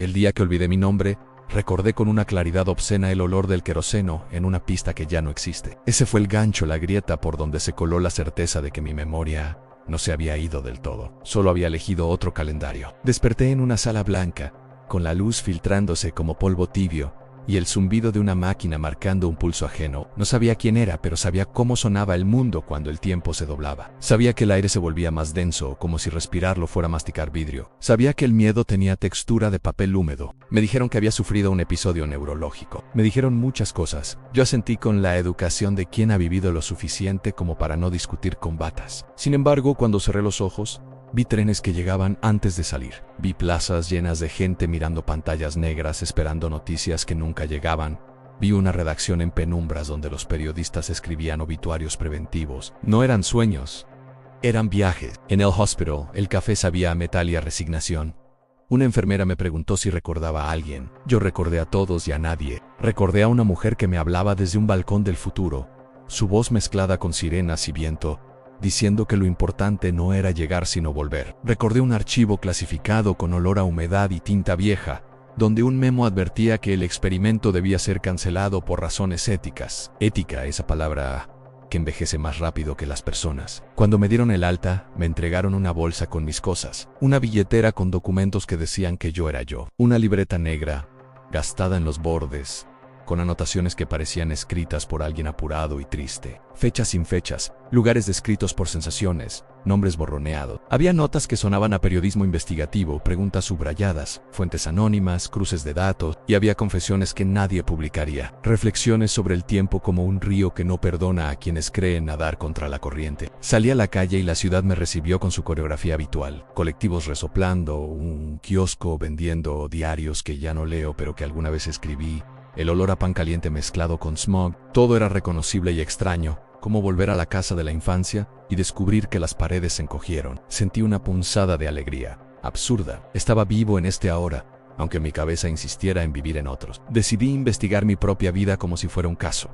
El día que olvidé mi nombre, recordé con una claridad obscena el olor del queroseno en una pista que ya no existe. Ese fue el gancho, la grieta por donde se coló la certeza de que mi memoria no se había ido del todo. Solo había elegido otro calendario. Desperté en una sala blanca, con la luz filtrándose como polvo tibio y el zumbido de una máquina marcando un pulso ajeno. No sabía quién era, pero sabía cómo sonaba el mundo cuando el tiempo se doblaba. Sabía que el aire se volvía más denso, como si respirarlo fuera masticar vidrio. Sabía que el miedo tenía textura de papel húmedo. Me dijeron que había sufrido un episodio neurológico. Me dijeron muchas cosas. Yo asentí con la educación de quien ha vivido lo suficiente como para no discutir con batas. Sin embargo, cuando cerré los ojos, vi trenes que llegaban antes de salir. Vi plazas llenas de gente mirando pantallas negras esperando noticias que nunca llegaban. Vi una redacción en penumbras donde los periodistas escribían obituarios preventivos. No eran sueños, eran viajes. En el hospital, el café sabía a metal y a resignación. Una enfermera me preguntó si recordaba a alguien. Yo recordé a todos y a nadie. Recordé a una mujer que me hablaba desde un balcón del futuro, su voz mezclada con sirenas y viento, diciendo que lo importante no era llegar sino volver. Recordé un archivo clasificado con olor a humedad y tinta vieja, donde un memo advertía que el experimento debía ser cancelado por razones éticas. Ética, esa palabra que envejece más rápido que las personas. Cuando me dieron el alta, me entregaron una bolsa con mis cosas, una billetera con documentos que decían que yo era yo, una libreta negra, gastada en los bordes, con anotaciones que parecían escritas por alguien apurado y triste, fechas sin fechas, lugares descritos por sensaciones, nombres borroneados. Había notas que sonaban a periodismo investigativo, preguntas subrayadas, fuentes anónimas, cruces de datos, y había confesiones que nadie publicaría, reflexiones sobre el tiempo como un río que no perdona a quienes creen nadar contra la corriente. Salí a la calle y la ciudad me recibió con su coreografía habitual, colectivos resoplando, un kiosco vendiendo diarios que ya no leo pero que alguna vez escribí, el olor a pan caliente mezclado con smog. Todo era reconocible y extraño, como volver a la casa de la infancia y descubrir que las paredes se encogieron. Sentí una punzada de alegría, absurda. Estaba vivo en este ahora, aunque mi cabeza insistiera en vivir en otros. Decidí investigar mi propia vida como si fuera un caso.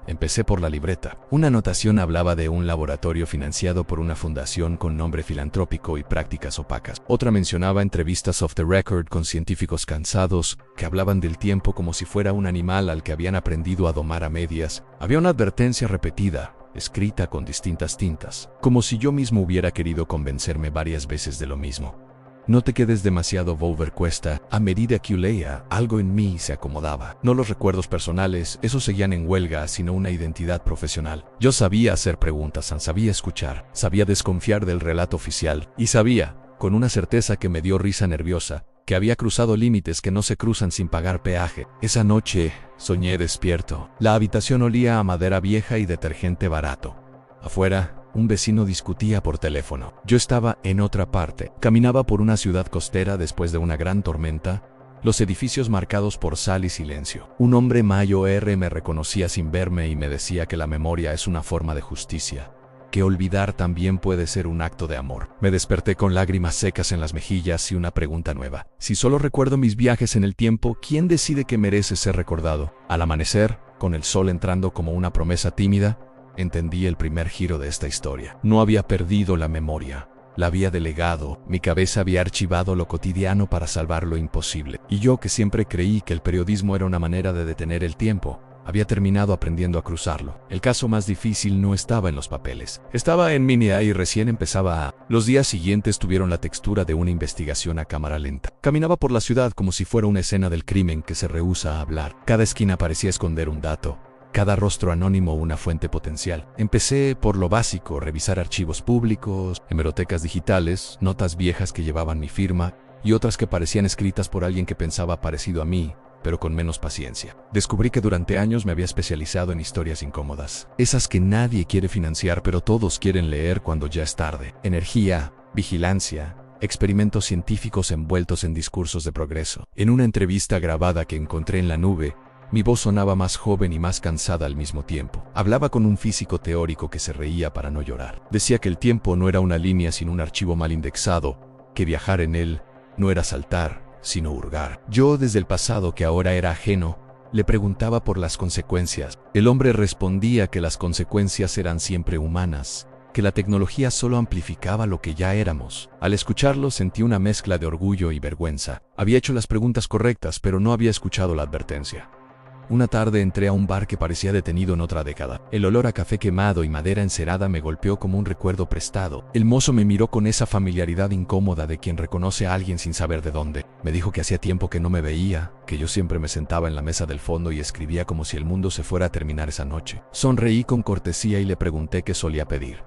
Empecé por la libreta. Una anotación hablaba de un laboratorio financiado por una fundación con nombre filantrópico y prácticas opacas. Otra mencionaba entrevistas off the record con científicos cansados que hablaban del tiempo como si fuera un animal al que habían aprendido a domar a medias. Había una advertencia repetida, escrita con distintas tintas, como si yo mismo hubiera querido convencerme varias veces de lo mismo. No te quedes demasiado Volver cuesta. A medida que leía, algo en mí se acomodaba. No los recuerdos personales, esos seguían en huelga, sino una identidad profesional. Yo sabía hacer preguntas, sabía escuchar, sabía desconfiar del relato oficial, y sabía, con una certeza que me dio risa nerviosa, que había cruzado límites que no se cruzan sin pagar peaje. Esa noche, soñé despierto. La habitación olía a madera vieja y detergente barato. Afuera, un vecino discutía por teléfono. Yo estaba en otra parte. Caminaba por una ciudad costera después de una gran tormenta, los edificios marcados por sal y silencio. Un hombre mayor me reconocía sin verme y me decía que la memoria es una forma de justicia, que olvidar también puede ser un acto de amor. Me desperté con lágrimas secas en las mejillas y una pregunta nueva. Si solo recuerdo mis viajes en el tiempo, ¿quién decide que merece ser recordado? Al amanecer, con el sol entrando como una promesa tímida, entendí el primer giro de esta historia. No había perdido la memoria, la había delegado. Mi cabeza había archivado lo cotidiano para salvar lo imposible. Y yo, que siempre creí que el periodismo era una manera de detener el tiempo, había terminado aprendiendo a cruzarlo. El caso más difícil no estaba en los papeles. Estaba en mí y recién empezaba a... Los días siguientes tuvieron la textura de una investigación a cámara lenta. Caminaba por la ciudad como si fuera una escena del crimen que se rehúsa a hablar. Cada esquina parecía esconder un dato, cada rostro anónimo una fuente potencial. Empecé por lo básico, revisar archivos públicos, hemerotecas digitales, notas viejas que llevaban mi firma y otras que parecían escritas por alguien que pensaba parecido a mí, pero con menos paciencia. Descubrí que durante años me había especializado en historias incómodas, esas que nadie quiere financiar pero todos quieren leer cuando ya es tarde. Energía, vigilancia, experimentos científicos envueltos en discursos de progreso. En una entrevista grabada que encontré en la nube, mi voz sonaba más joven y más cansada al mismo tiempo. Hablaba con un físico teórico que se reía para no llorar. Decía que el tiempo no era una línea sino un archivo mal indexado, que viajar en él no era saltar, sino hurgar. Yo, desde el pasado que ahora era ajeno, le preguntaba por las consecuencias. El hombre respondía que las consecuencias eran siempre humanas, que la tecnología solo amplificaba lo que ya éramos. Al escucharlo sentí una mezcla de orgullo y vergüenza. Había hecho las preguntas correctas, pero no había escuchado la advertencia. Una tarde entré a un bar que parecía detenido en otra década. El olor a café quemado y madera encerada me golpeó como un recuerdo prestado. El mozo me miró con esa familiaridad incómoda de quien reconoce a alguien sin saber de dónde. Me dijo que hacía tiempo que no me veía, que yo siempre me sentaba en la mesa del fondo y escribía como si el mundo se fuera a terminar esa noche. Sonreí con cortesía y le pregunté qué solía pedir.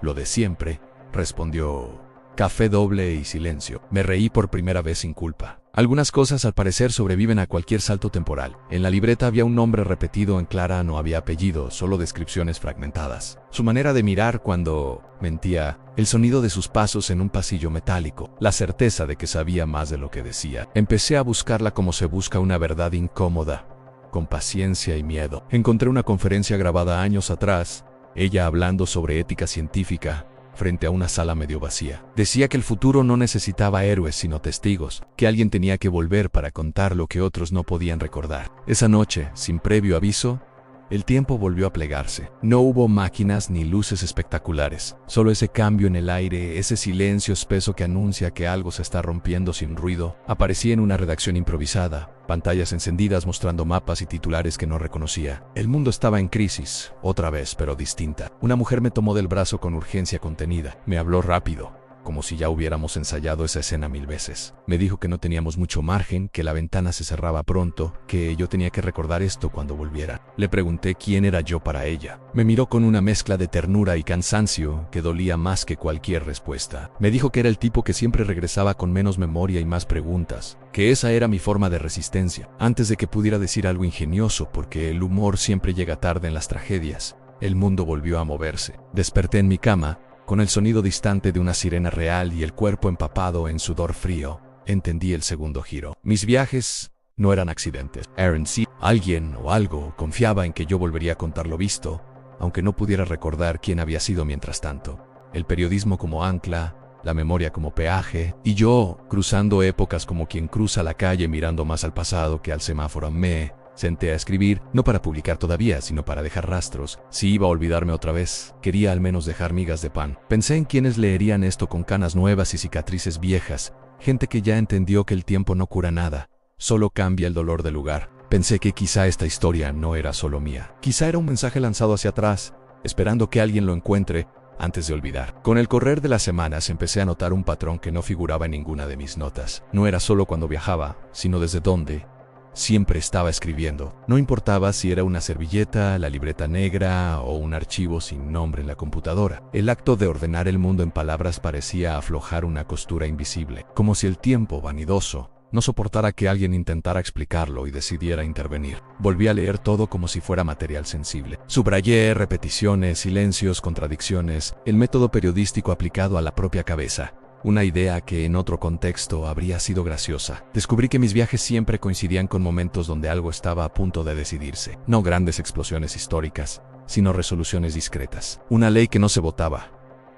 Lo de siempre, respondió. Café doble y silencio. Me reí por primera vez sin culpa. Algunas cosas al parecer sobreviven a cualquier salto temporal. En la libreta había un nombre repetido en Clara, no había apellido, solo descripciones fragmentadas. Su manera de mirar cuando mentía, el sonido de sus pasos en un pasillo metálico, la certeza de que sabía más de lo que decía. Empecé a buscarla como se busca una verdad incómoda, con paciencia y miedo. Encontré una conferencia grabada años atrás, ella hablando sobre ética científica, frente a una sala medio vacía. Decía que el futuro no necesitaba héroes sino testigos, que alguien tenía que volver para contar lo que otros no podían recordar. Esa noche, sin previo aviso, el tiempo volvió a plegarse. No hubo máquinas ni luces espectaculares, solo ese cambio en el aire, ese silencio espeso que anuncia que algo se está rompiendo sin ruido. Aparecí en una redacción improvisada, pantallas encendidas mostrando mapas y titulares que no reconocía. El mundo estaba en crisis, otra vez, pero distinta. Una mujer me tomó del brazo con urgencia contenida. Me habló rápido, como si ya hubiéramos ensayado esa escena 1000 veces. Me dijo que no teníamos mucho margen, que la ventana se cerraba pronto, que yo tenía que recordar esto cuando volviera. Le pregunté quién era yo para ella. Me miró con una mezcla de ternura y cansancio que dolía más que cualquier respuesta. Me dijo que era el tipo que siempre regresaba con menos memoria y más preguntas, que esa era mi forma de resistencia. Antes de que pudiera decir algo ingenioso, porque el humor siempre llega tarde en las tragedias, el mundo volvió a moverse. Desperté en mi cama, con el sonido distante de una sirena real y el cuerpo empapado en sudor frío. Entendí el segundo giro. Mis viajes no eran accidentes. Aaron sí, alguien o algo confiaba en que yo volvería a contar lo visto, aunque no pudiera recordar quién había sido mientras tanto. El periodismo como ancla, la memoria como peaje, y yo cruzando épocas como quien cruza la calle mirando más al pasado que al semáforo. Me senté a escribir, no para publicar todavía, sino para dejar rastros. Si iba a olvidarme otra vez, quería al menos dejar migas de pan. Pensé en quienes leerían esto con canas nuevas y cicatrices viejas, gente que ya entendió que el tiempo no cura nada, solo cambia el dolor del lugar. Pensé que quizá esta historia no era solo mía. Quizá era un mensaje lanzado hacia atrás, esperando que alguien lo encuentre antes de olvidar. Con el correr de las semanas empecé a notar un patrón que no figuraba en ninguna de mis notas. No era solo cuando viajaba, sino desde dónde. Siempre estaba escribiendo. No importaba si era una servilleta, la libreta negra o un archivo sin nombre en la computadora. El acto de ordenar el mundo en palabras parecía aflojar una costura invisible, como si el tiempo, vanidoso, no soportara que alguien intentara explicarlo y decidiera intervenir. Volví a leer todo como si fuera material sensible. Subrayé repeticiones, silencios, contradicciones, el método periodístico aplicado a la propia cabeza. Una idea que en otro contexto habría sido graciosa. Descubrí que mis viajes siempre coincidían con momentos donde algo estaba a punto de decidirse. No grandes explosiones históricas, sino resoluciones discretas. Una ley que no se votaba.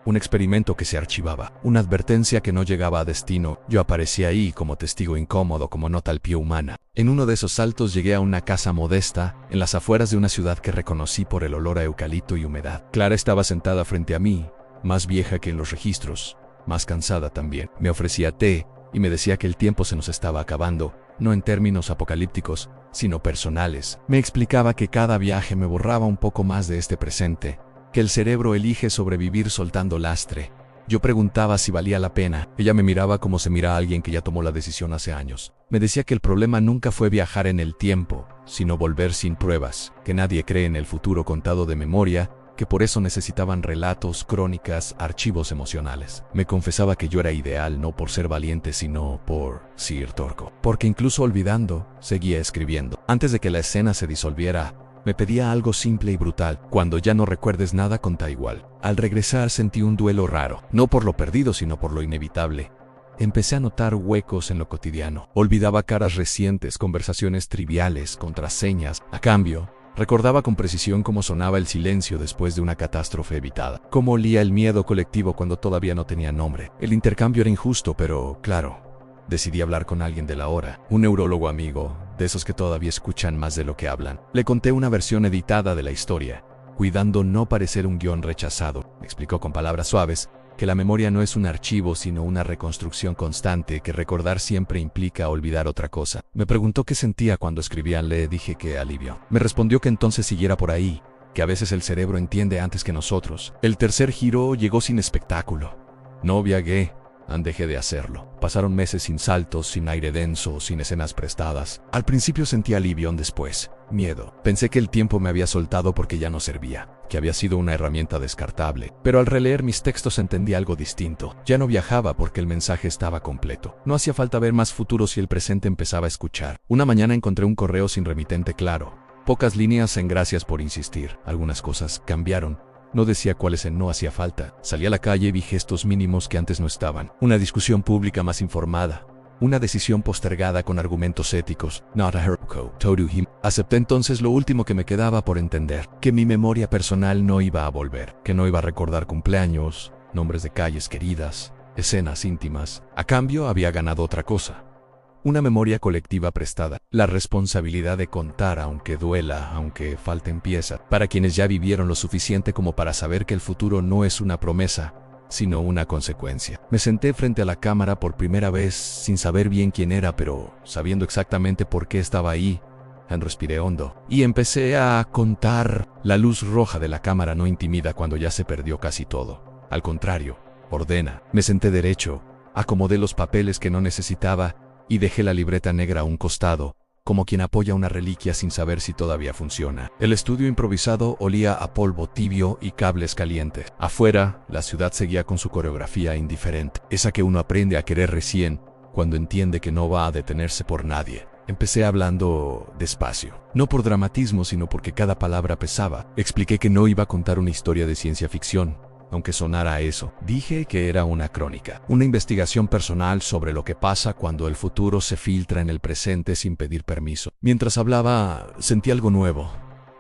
Un experimento que se archivaba. Una advertencia que no llegaba a destino. Yo aparecí ahí como testigo incómodo, como nota al pie humana. En uno de esos saltos llegué a una casa modesta, en las afueras de una ciudad que reconocí por el olor a eucalipto y humedad. Clara estaba sentada frente a mí, más vieja que en los registros, más cansada también. Me ofrecía té y me decía que el tiempo se nos estaba acabando, no en términos apocalípticos, sino personales. Me explicaba que cada viaje me borraba un poco más de este presente, que el cerebro elige sobrevivir soltando lastre. Yo preguntaba si valía la pena. Ella me miraba como se mira a alguien que ya tomó la decisión hace años. Me decía que el problema nunca fue viajar en el tiempo, sino volver sin pruebas, que nadie cree en el futuro contado de memoria, que por eso necesitaban relatos, crónicas, archivos emocionales. Me confesaba que yo era ideal no por ser valiente, sino por Sir Torco. Porque incluso olvidando, seguía escribiendo. Antes de que la escena se disolviera, me pedía algo simple y brutal. Cuando ya no recuerdes nada, conta igual. Al regresar sentí un duelo raro, no por lo perdido, sino por lo inevitable. Empecé a notar huecos en lo cotidiano. Olvidaba caras recientes, conversaciones triviales, contraseñas. A cambio, recordaba con precisión cómo sonaba el silencio después de una catástrofe evitada, cómo olía el miedo colectivo cuando todavía no tenía nombre. El intercambio era injusto, pero, claro, decidí hablar con alguien de la hora, un neurólogo amigo, de esos que todavía escuchan más de lo que hablan. Le conté una versión editada de la historia, cuidando no parecer un guión rechazado. me explicó con palabras suaves, que la memoria no es un archivo sino una reconstrucción constante, que recordar siempre implica olvidar otra cosa. Me preguntó qué sentía cuando escribía, le dije que alivio. Me respondió que entonces siguiera por ahí, que a veces el cerebro entiende antes que nosotros. El tercer giro llegó sin espectáculo. No viagué, dejé de hacerlo. Pasaron meses sin saltos, sin aire denso, sin escenas prestadas. Al principio sentí alivio, después miedo. Pensé que el tiempo me había soltado porque ya no servía, que había sido una herramienta descartable. Pero al releer mis textos entendí algo distinto. Ya no viajaba porque el mensaje estaba completo. No hacía falta ver más futuro si el presente empezaba a escuchar. Una mañana encontré un correo sin remitente claro. Pocas líneas en gracias por insistir. Algunas cosas cambiaron. No decía cuáles en no hacía falta. Salí a la calle y vi gestos mínimos que antes no estaban. Una discusión pública más informada. Una decisión postergada con argumentos éticos. Not a hero, told him. Acepté entonces lo último que me quedaba por entender. Que mi memoria personal no iba a volver. Que no iba a recordar cumpleaños, nombres de calles queridas, escenas íntimas. A cambio había ganado otra cosa. Una memoria colectiva prestada, la responsabilidad de contar aunque duela, aunque falten piezas, para quienes ya vivieron lo suficiente como para saber que el futuro no es una promesa, sino una consecuencia. Me senté frente a la cámara por primera vez, sin saber bien quién era, pero sabiendo exactamente por qué estaba ahí. Respiré hondo y empecé a contar. La luz roja de la cámara no intimida cuando ya se perdió casi todo. Al contrario, ordena. Me senté derecho, acomodé los papeles que no necesitaba, y dejé la libreta negra a un costado, como quien apoya una reliquia sin saber si todavía funciona. El estudio improvisado olía a polvo tibio y cables calientes. Afuera, la ciudad seguía con su coreografía indiferente, esa que uno aprende a querer recién, cuando entiende que no va a detenerse por nadie. Empecé hablando despacio, no por dramatismo, sino porque cada palabra pesaba. Expliqué que no iba a contar una historia de ciencia ficción, aunque sonara a eso. Dije que era una crónica, una investigación personal sobre lo que pasa cuando el futuro se filtra en el presente sin pedir permiso. Mientras hablaba, sentí algo nuevo.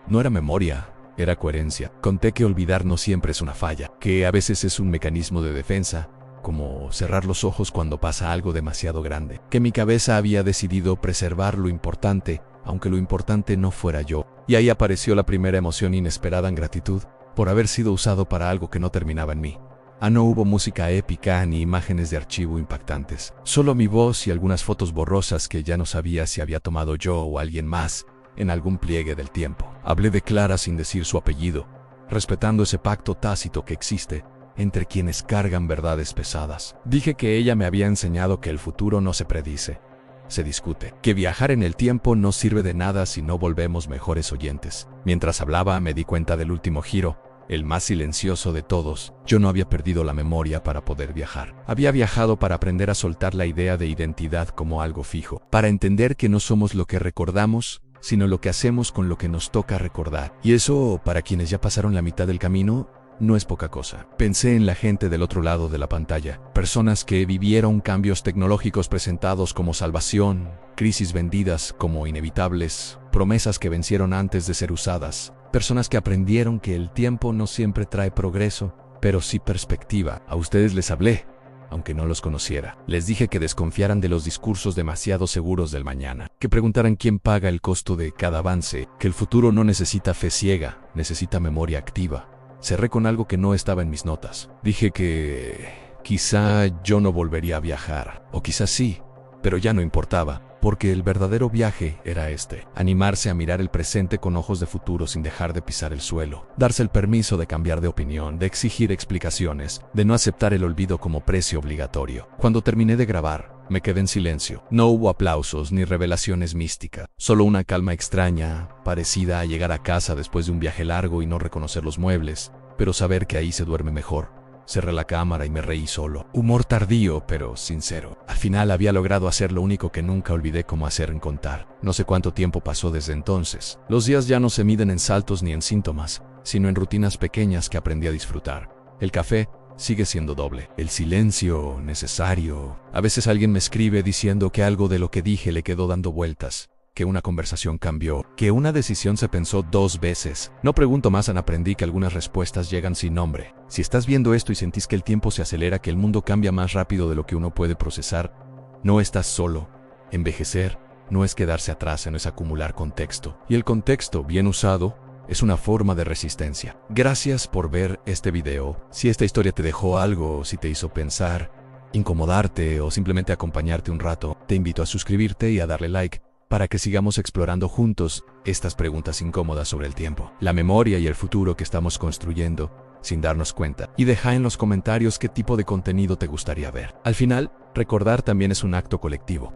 No era memoria, era coherencia. Conté que olvidar no siempre es una falla, que a veces es un mecanismo de defensa, como cerrar los ojos cuando pasa algo demasiado grande. Que mi cabeza había decidido preservar lo importante, aunque lo importante no fuera yo. Y ahí apareció la primera emoción inesperada en gratitud, por haber sido usado para algo que no terminaba en mí. No hubo música épica ni imágenes de archivo impactantes. Solo mi voz y algunas fotos borrosas que ya no sabía si había tomado yo o alguien más en algún pliegue del tiempo. Hablé de Clara sin decir su apellido, respetando ese pacto tácito que existe entre quienes cargan verdades pesadas. Dije que ella me había enseñado que el futuro no se predice, se discute, que viajar en el tiempo no sirve de nada si no volvemos mejores oyentes. Mientras hablaba me di cuenta del último giro, el más silencioso de todos. Yo no había perdido la memoria para poder viajar. Había viajado para aprender a soltar la idea de identidad como algo fijo, para entender que no somos lo que recordamos, sino lo que hacemos con lo que nos toca recordar. Y eso, para quienes ya pasaron la mitad del camino, no es poca cosa. Pensé en la gente del otro lado de la pantalla, personas que vivieron cambios tecnológicos presentados como salvación, crisis vendidas como inevitables, promesas que vencieron antes de ser usadas, personas que aprendieron que el tiempo no siempre trae progreso, pero sí perspectiva. A ustedes les hablé, aunque no los conociera. Les dije que desconfiaran de los discursos demasiado seguros del mañana, que preguntaran quién paga el costo de cada avance, que el futuro no necesita fe ciega, necesita memoria activa. Cerré con algo que no estaba en mis notas. Dije que quizá yo no volvería a viajar, o quizás sí, pero ya no importaba, porque el verdadero viaje era este: animarse a mirar el presente con ojos de futuro sin dejar de pisar el suelo, darse el permiso de cambiar de opinión, de exigir explicaciones, de no aceptar el olvido como precio obligatorio. Cuando terminé de grabar, me quedé en silencio. No hubo aplausos ni revelaciones místicas, solo una calma extraña, parecida a llegar a casa después de un viaje largo y no reconocer los muebles, pero saber que ahí se duerme mejor. Cerré la cámara y me reí solo. Humor tardío, pero sincero. Al final había logrado hacer lo único que nunca olvidé cómo hacer en contar. No sé cuánto tiempo pasó desde entonces. Los días ya no se miden en saltos ni en síntomas, sino en rutinas pequeñas que aprendí a disfrutar. El café sigue siendo doble. El silencio necesario. A veces alguien me escribe diciendo que algo de lo que dije le quedó dando vueltas, que una conversación cambió, que una decisión se pensó 2 veces. No pregunto más, aprendí que algunas respuestas llegan sin nombre. Si estás viendo esto y sentís que el tiempo se acelera, que el mundo cambia más rápido de lo que uno puede procesar, no estás solo. Envejecer no es quedarse atrás, no es acumular contexto. Y el contexto, bien usado, es una forma de resistencia. Gracias por ver este video. Si esta historia te dejó algo, si te hizo pensar, incomodarte o simplemente acompañarte un rato, te invito a suscribirte y a darle like para que sigamos explorando juntos estas preguntas incómodas sobre el tiempo, la memoria y el futuro que estamos construyendo sin darnos cuenta. Y deja en los comentarios qué tipo de contenido te gustaría ver. Al final, recordar también es un acto colectivo.